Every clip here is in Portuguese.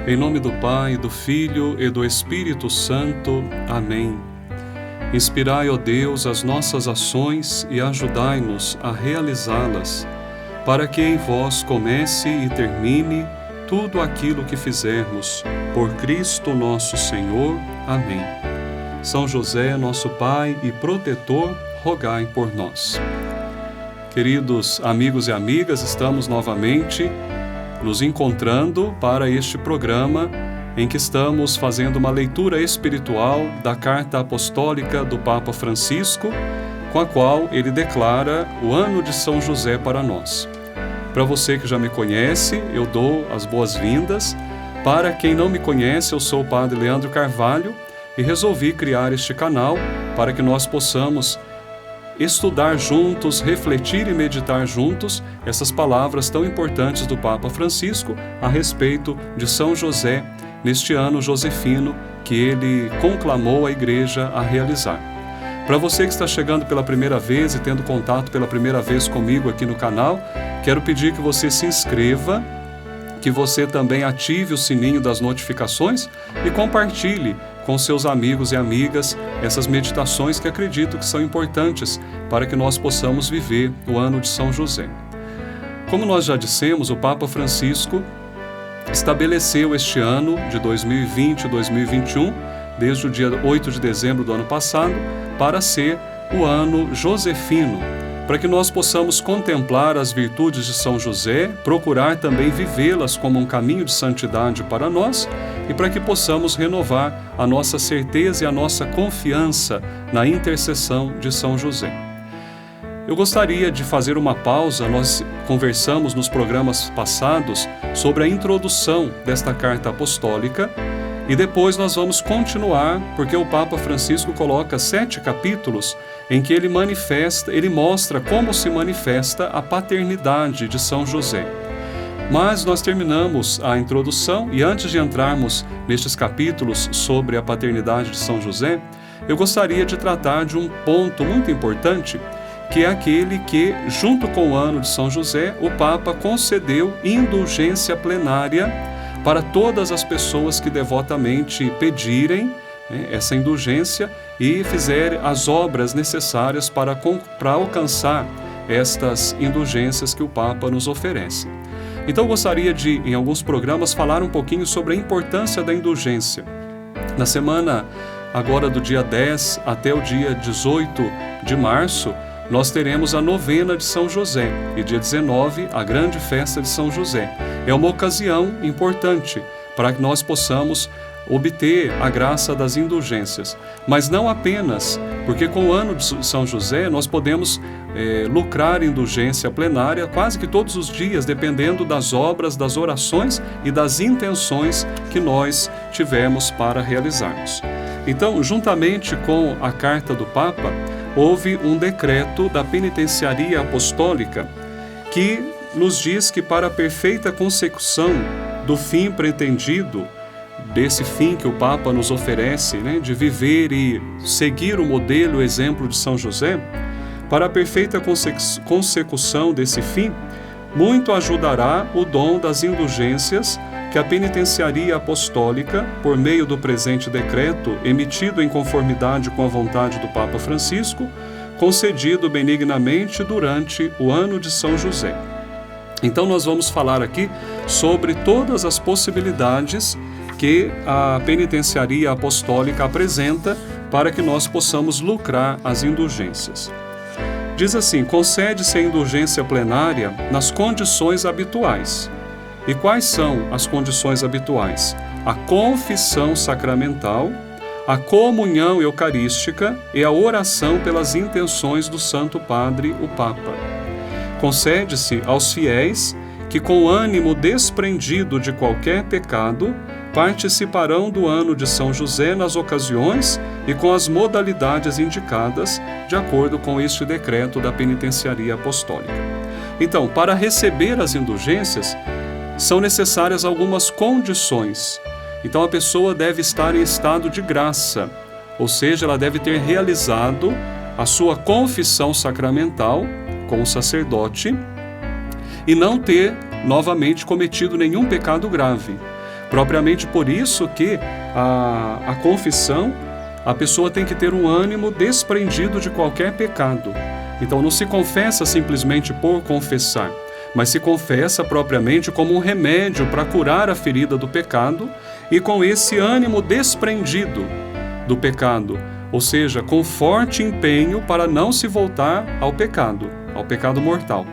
Em nome do Pai, do Filho e do Espírito Santo. Amém. Inspirai, ó Deus, as nossas ações e ajudai-nos a realizá-las, para que em vós comece e termine tudo aquilo que fizermos. Por Cristo nosso Senhor. Amém. São José, nosso Pai e protetor, rogai por nós. Queridos amigos e amigas, estamos novamente nos encontrando para este programa em que estamos fazendo uma leitura espiritual da Carta Apostólica do Papa Francisco, com a qual ele declara o ano de São José para nós. Para você que já me conhece, eu dou as boas-vindas. Para quem não me conhece, eu sou o Padre Leandro Carvalho e resolvi criar este canal para que nós possamos estudar juntos, refletir e meditar juntos essas palavras tão importantes do Papa Francisco a respeito de São José, neste ano josefino que ele conclamou a Igreja a realizar. Para você que está chegando pela primeira vez e tendo contato pela primeira vez comigo aqui no canal, quero pedir que você se inscreva, que você também ative o sininho das notificações e compartilhe com seus amigos e amigas essas meditações que acredito que são importantes para que nós possamos viver o ano de São José. Como nós já dissemos, o Papa Francisco estabeleceu este ano de 2020 e 2021, desde o dia 8 de dezembro do ano passado, para ser o ano josefino, para que nós possamos contemplar as virtudes de São José, procurar também vivê-las como um caminho de santidade para nós e para que possamos renovar a nossa certeza e a nossa confiança na intercessão de São José. Eu gostaria de fazer uma pausa. Nós conversamos nos programas passados sobre a introdução desta carta apostólica e depois nós vamos continuar, porque o Papa Francisco coloca 7 capítulos em que ele mostra como se manifesta a paternidade de São José. Mas nós terminamos a introdução e antes de entrarmos nestes capítulos sobre a paternidade de São José, eu gostaria de tratar de um ponto muito importante, que é aquele que, junto com o ano de São José, o Papa concedeu indulgência plenária para todas as pessoas que devotamente pedirem essa indulgência e fizerem as obras necessárias para alcançar estas indulgências que o Papa nos oferece. Então, eu gostaria de, em alguns programas, falar um pouquinho sobre a importância da indulgência. Na semana agora do dia 10 até o dia 18 de março, nós teremos a novena de São José e dia 19 a grande festa de São José. É uma ocasião importante para que nós possamos obter a graça das indulgências, mas não apenas, porque com o ano de São José nós podemos lucrar indulgência plenária quase que todos os dias, dependendo das obras, das orações e das intenções que nós tivemos para realizarmos. Então, juntamente com a carta do Papa, houve um decreto da penitenciaria apostólica que nos diz que para a perfeita consecução do fim pretendido, desse fim que o Papa nos oferece, de viver e seguir o modelo, o exemplo de São José, para a perfeita consecução desse fim, muito ajudará o dom das indulgências que a penitenciaria apostólica, por meio do presente decreto, emitido em conformidade com a vontade do Papa Francisco, concedido benignamente durante o ano de São José. Então nós vamos falar aqui sobre todas as possibilidades que a penitenciaria apostólica apresenta para que nós possamos lucrar as indulgências. Diz assim: concede-se a indulgência plenária nas condições habituais. E quais são as condições habituais? A confissão sacramental, a comunhão eucarística e a oração pelas intenções do Santo Padre, o Papa. Concede-se aos fiéis que, com ânimo desprendido de qualquer pecado, participarão do ano de São José nas ocasiões e com as modalidades indicadas de acordo com este decreto da penitenciaria apostólica. Então, para receber as indulgências, são necessárias algumas condições. Então, a pessoa deve estar em estado de graça, ou seja, ela deve ter realizado a sua confissão sacramental com o sacerdote e não ter novamente cometido nenhum pecado grave. Propriamente por isso que a confissão, a pessoa tem que ter um ânimo desprendido de qualquer pecado. Então não se confessa simplesmente por confessar, mas se confessa propriamente como um remédio para curar a ferida do pecado e com esse ânimo desprendido do pecado, ou seja, com forte empenho para não se voltar ao pecado mortal.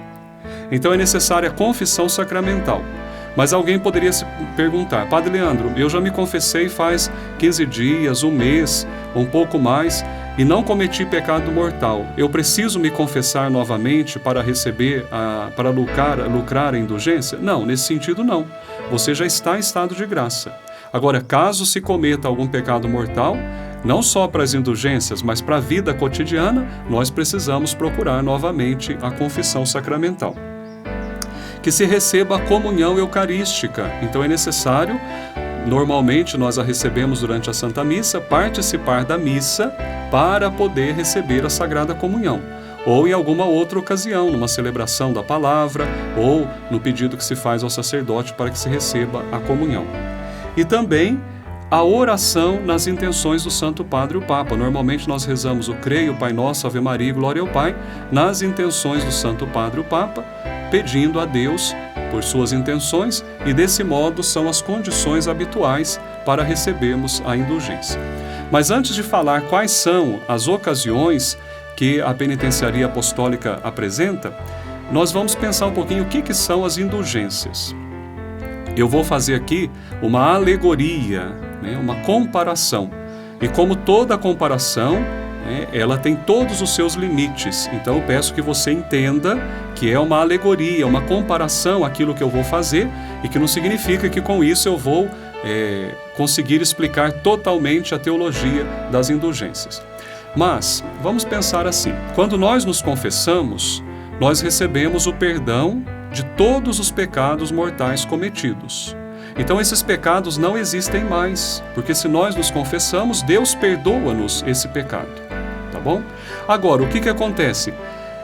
Então é necessária a confissão sacramental. Mas alguém poderia se perguntar: Padre Leandro, eu já me confessei faz 15 dias, um mês, um pouco mais, e não cometi pecado mortal. Eu preciso me confessar novamente para receber, para lucrar a indulgência? Não, nesse sentido não. Você já está em estado de graça. Agora, caso se cometa algum pecado mortal, não só para as indulgências, mas para a vida cotidiana, nós precisamos procurar novamente a confissão sacramental. Que se receba a comunhão eucarística. Então é necessário, normalmente nós a recebemos durante a Santa Missa, participar da missa para poder receber a Sagrada Comunhão. Ou em alguma outra ocasião, numa celebração da palavra, ou no pedido que se faz ao sacerdote para que se receba a comunhão. E também a oração nas intenções do Santo Padre e o Papa. Normalmente nós rezamos o Creio, Pai Nosso, Ave Maria e Glória ao Pai, nas intenções do Santo Padre e o Papa, pedindo a Deus por suas intenções, e desse modo são as condições habituais para recebermos a indulgência. Mas antes de falar quais são as ocasiões que a penitenciaria apostólica apresenta, nós vamos pensar um pouquinho o que são as indulgências. Eu vou fazer aqui uma alegoria, uma comparação. E como toda comparação, ela tem todos os seus limites. Então eu peço que você entenda que é uma alegoria, uma comparação aquilo que eu vou fazer, e que não significa que com isso eu vou conseguir explicar totalmente a teologia das indulgências. Mas vamos pensar assim: quando nós nos confessamos, nós recebemos o perdão de todos os pecados mortais cometidos. Então esses pecados não existem mais, porque se nós nos confessamos, Deus perdoa-nos esse pecado, tá bom? Agora, o que acontece?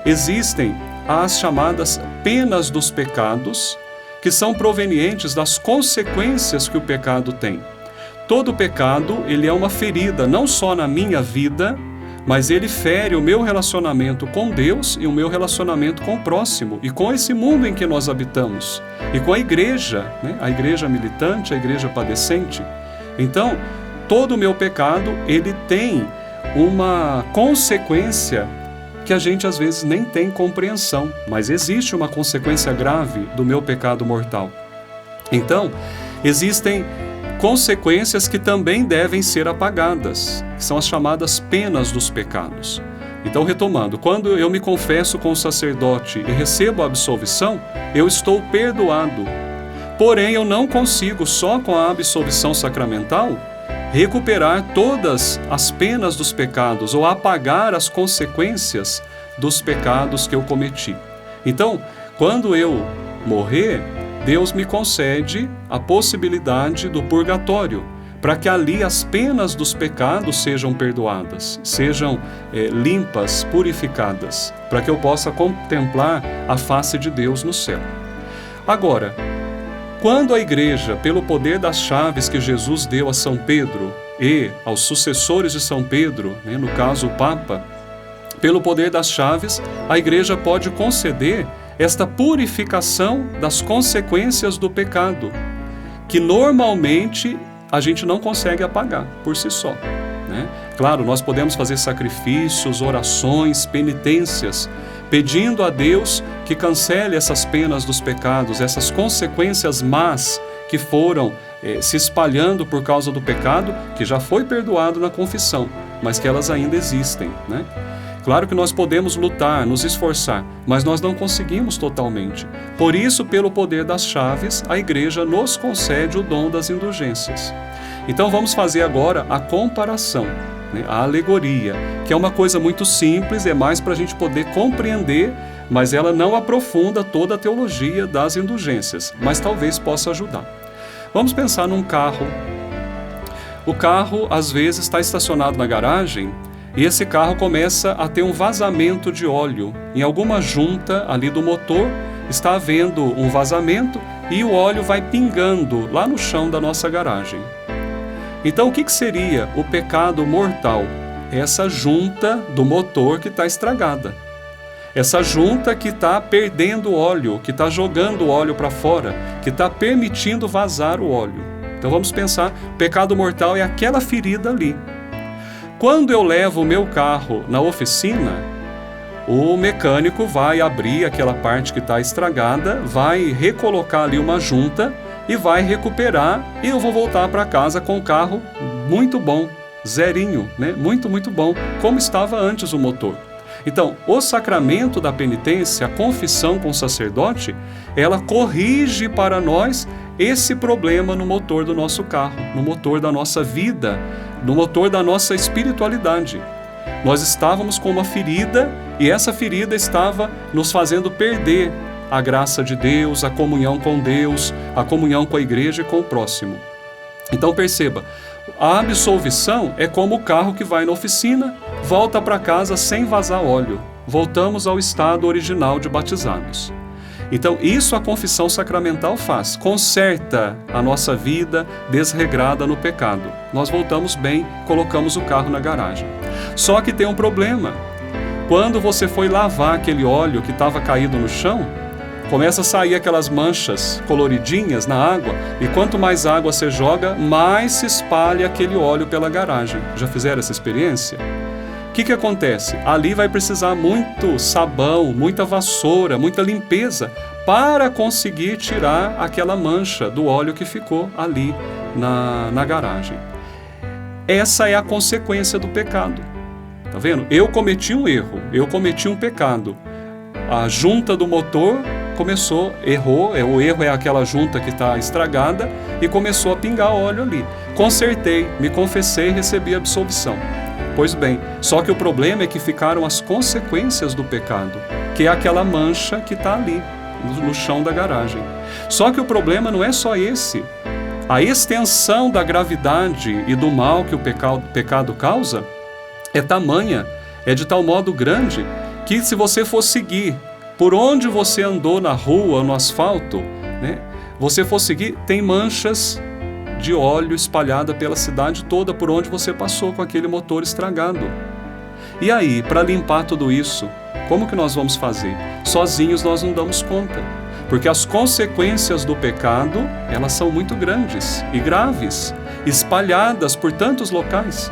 Existem as chamadas penas dos pecados, que são provenientes das consequências que o pecado tem. Todo pecado, ele é uma ferida, não só na minha vida, mas ele fere o meu relacionamento com Deus e o meu relacionamento com o próximo e com esse mundo em que nós habitamos e com a igreja, a igreja militante, a igreja padecente. Então, todo o meu pecado, ele tem uma consequência que a gente às vezes nem tem compreensão, mas existe uma consequência grave do meu pecado mortal. Então, existem consequências que também devem ser apagadas, que são as chamadas penas dos pecados. Então, retomando, quando eu me confesso com o sacerdote e recebo a absolvição, eu estou perdoado. Porém, eu não consigo, só com a absolvição sacramental, recuperar todas as penas dos pecados ou apagar as consequências dos pecados que eu cometi. Então, quando eu morrer, Deus me concede a possibilidade do purgatório, para que ali as penas dos pecados sejam perdoadas, sejam limpas, purificadas, para que eu possa contemplar a face de Deus no céu. Agora, quando a igreja, pelo poder das chaves que Jesus deu a São Pedro e aos sucessores de São Pedro, no caso o Papa, pelo poder das chaves, a igreja pode conceder esta purificação das consequências do pecado, que normalmente a gente não consegue apagar por si só. Claro, nós podemos fazer sacrifícios, orações, penitências, pedindo a Deus que cancele essas penas dos pecados, essas consequências más que foram se espalhando por causa do pecado, que já foi perdoado na confissão, mas que elas ainda existem, Claro que nós podemos lutar, nos esforçar, mas nós não conseguimos totalmente. Por isso, pelo poder das chaves, a igreja nos concede o dom das indulgências. Então vamos fazer agora a comparação, a alegoria, que é uma coisa muito simples, é mais para a gente poder compreender, mas ela não aprofunda toda a teologia das indulgências, mas talvez possa ajudar. Vamos pensar num carro. O carro, às vezes, está estacionado na garagem, e esse carro começa a ter um vazamento de óleo em alguma junta ali do motor, está havendo um vazamento e o óleo vai pingando lá no chão da nossa garagem. Então, o que seria o pecado mortal? Essa junta do motor que está estragada. Essa junta que está perdendo óleo, que está jogando o óleo para fora, que está permitindo vazar o óleo. Então vamos pensar, pecado mortal é aquela ferida ali. Quando eu levo o meu carro na oficina, o mecânico vai abrir aquela parte que está estragada, vai recolocar ali uma junta e vai recuperar, e eu vou voltar para casa com o carro muito bom, zerinho, né? Muito bom, como estava antes o motor. Então, o sacramento da penitência, a confissão com o sacerdote, ela corrige para nós esse problema no motor do nosso carro, no motor da nossa vida, no motor da nossa espiritualidade. Nós estávamos com uma ferida e essa ferida estava nos fazendo perder a graça de Deus, a comunhão com Deus, a comunhão com a igreja e com o próximo. Então perceba, a absolvição é como o carro que vai na oficina, volta para casa sem vazar óleo. Voltamos ao estado original de batizados. Então isso a confissão sacramental faz, conserta a nossa vida desregrada no pecado. Nós voltamos bem, colocamos o carro na garagem. Só que tem um problema. Quando você foi lavar aquele óleo que estava caído no chão, começa a sair aquelas manchas coloridinhas na água, e quanto mais água você joga, mais se espalha aquele óleo pela garagem. Já fizeram essa experiência? O que acontece? Ali vai precisar muito sabão, muita vassoura, muita limpeza para conseguir tirar aquela mancha do óleo que ficou ali na garagem. Essa é a consequência do pecado. Tá vendo? Eu cometi um erro, eu cometi um pecado. A junta do motor errou, o erro é aquela junta que está estragada e começou a pingar óleo ali. Consertei, me confessei e recebi a absolvição. Pois bem, só que o problema é que ficaram as consequências do pecado, que é aquela mancha que está ali, no chão da garagem. Só que o problema não é só esse. A extensão da gravidade e do mal que o pecado causa é tamanha, é de tal modo grande, que se você for seguir por onde você andou na rua, no asfalto, né? Você for seguir, tem manchas de óleo espalhada pela cidade toda por onde você passou com aquele motor estragado. E aí, para limpar tudo isso, como que nós vamos fazer? Sozinhos nós não damos conta, porque as consequências do pecado, elas são muito grandes e graves, espalhadas por tantos locais.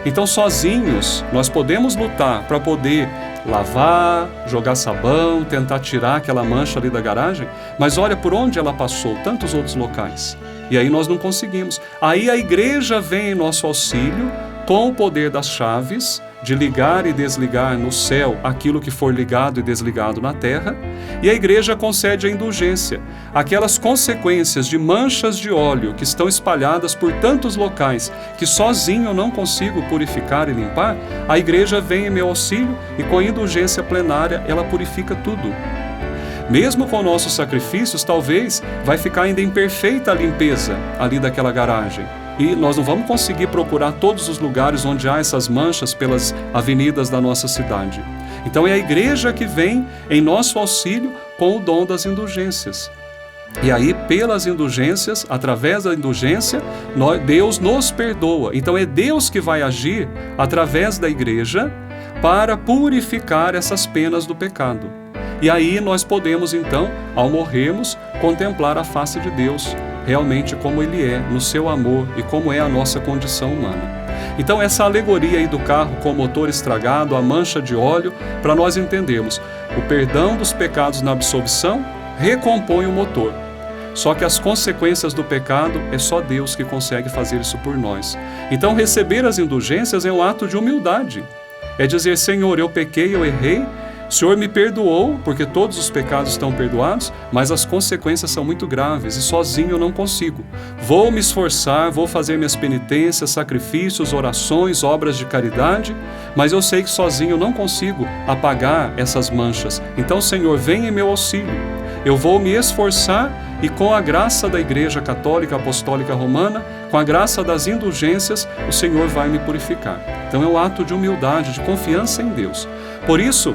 Então, sozinhos, nós podemos lutar para poder lavar, jogar sabão, tentar tirar aquela mancha ali da garagem, mas olha por onde ela passou, tantos outros locais. E aí nós não conseguimos. Aí a igreja vem em nosso auxílio com o poder das chaves, de ligar e desligar no céu aquilo que for ligado e desligado na terra, e a igreja concede a indulgência. Aquelas consequências de manchas de óleo que estão espalhadas por tantos locais que sozinho eu não consigo purificar e limpar, a igreja vem em meu auxílio e com a indulgência plenária ela purifica tudo. Mesmo com nossos sacrifícios, talvez vai ficar ainda imperfeita a limpeza ali daquela garagem. E nós não vamos conseguir procurar todos os lugares onde há essas manchas pelas avenidas da nossa cidade. Então é a igreja que vem em nosso auxílio com o dom das indulgências. E aí, pelas indulgências, através da indulgência, Deus nos perdoa. Então é Deus que vai agir através da igreja para purificar essas penas do pecado. E aí nós podemos então, ao morrermos, contemplar a face de Deus, realmente como Ele é, no seu amor e como é a nossa condição humana. Então essa alegoria aí do carro com o motor estragado, a mancha de óleo, para nós entendermos, o perdão dos pecados na absolvição recompõe o motor. Só que as consequências do pecado é só Deus que consegue fazer isso por nós. Então receber as indulgências é um ato de humildade. É dizer, Senhor, eu pequei, eu errei, o Senhor me perdoou, porque todos os pecados estão perdoados, mas as consequências são muito graves e sozinho eu não consigo. Vou me esforçar, vou fazer minhas penitências, sacrifícios, orações, obras de caridade, mas eu sei que sozinho eu não consigo apagar essas manchas. Então, Senhor, vem em meu auxílio. Eu vou me esforçar e com a graça da Igreja Católica Apostólica Romana, com a graça das indulgências, o Senhor vai me purificar. Então é um ato de humildade, de confiança em Deus. Por isso,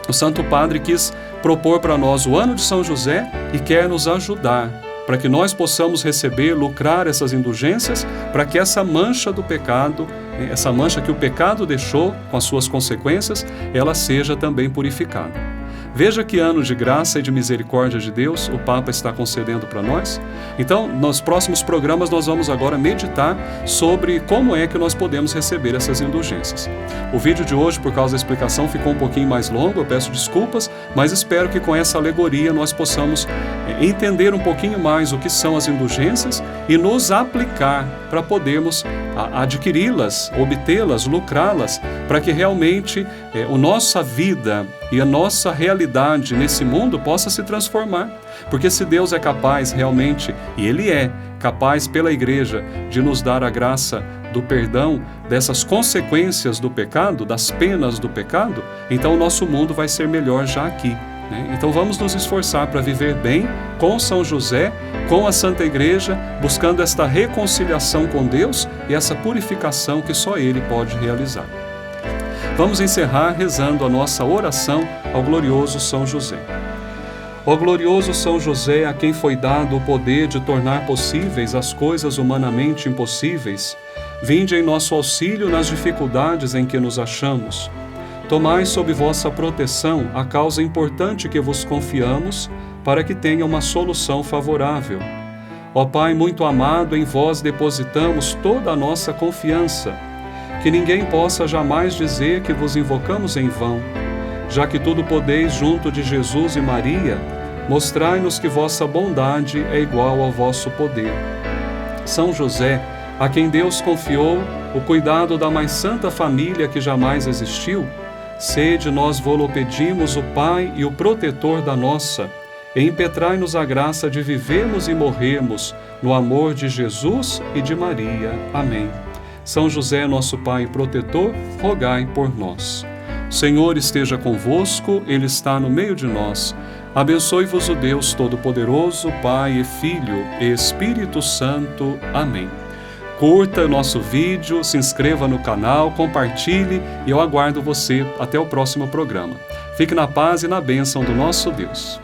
o Santo Padre quis propor para nós o ano de São José e quer nos ajudar para que nós possamos receber, lucrar essas indulgências, para que essa mancha do pecado, essa mancha que o pecado deixou com as suas consequências, ela seja também purificada. Veja que ano de graça e de misericórdia de Deus o Papa está concedendo para nós. Então, nos próximos programas nós vamos agora meditar sobre como é que nós podemos receber essas indulgências. O vídeo de hoje, por causa da explicação, ficou um pouquinho mais longo, eu peço desculpas, mas espero que com essa alegoria nós possamos entender um pouquinho mais o que são as indulgências e nos aplicar para podermos adquiri-las, obtê-las, lucrá-las, para que realmente a nossa vida e a nossa realidade nesse mundo possa se transformar. Porque se Deus é capaz realmente, e Ele é capaz pela Igreja, de nos dar a graça do perdão dessas consequências do pecado, das penas do pecado, então o nosso mundo vai ser melhor já aqui. Então vamos nos esforçar para viver bem com São José, com a Santa Igreja, buscando esta reconciliação com Deus e essa purificação que só Ele pode realizar. Vamos encerrar rezando a nossa oração ao glorioso São José. Ó glorioso São José, a quem foi dado o poder de tornar possíveis as coisas humanamente impossíveis, vinde em nosso auxílio nas dificuldades em que nos achamos. Tomai sob vossa proteção a causa importante que vos confiamos, para que tenha uma solução favorável. Ó Pai muito amado, em vós depositamos toda a nossa confiança, que ninguém possa jamais dizer que vos invocamos em vão. Já que tudo podeis junto de Jesus e Maria, mostrai-nos que vossa bondade é igual ao vosso poder. São José, a quem Deus confiou o cuidado da mais santa família que jamais existiu, sede, nós vô-lo pedimos, o Pai e o protetor da nossa, e impetrai-nos a graça de vivermos e morrermos no amor de Jesus e de Maria. Amém. São José, nosso Pai e protetor, rogai por nós. O Senhor esteja convosco, Ele está no meio de nós. Abençoe-vos o Deus Todo-Poderoso, Pai e Filho e Espírito Santo. Amém. Curta o nosso vídeo, se inscreva no canal, compartilhe e eu aguardo você até o próximo programa. Fique na paz e na bênção do nosso Deus.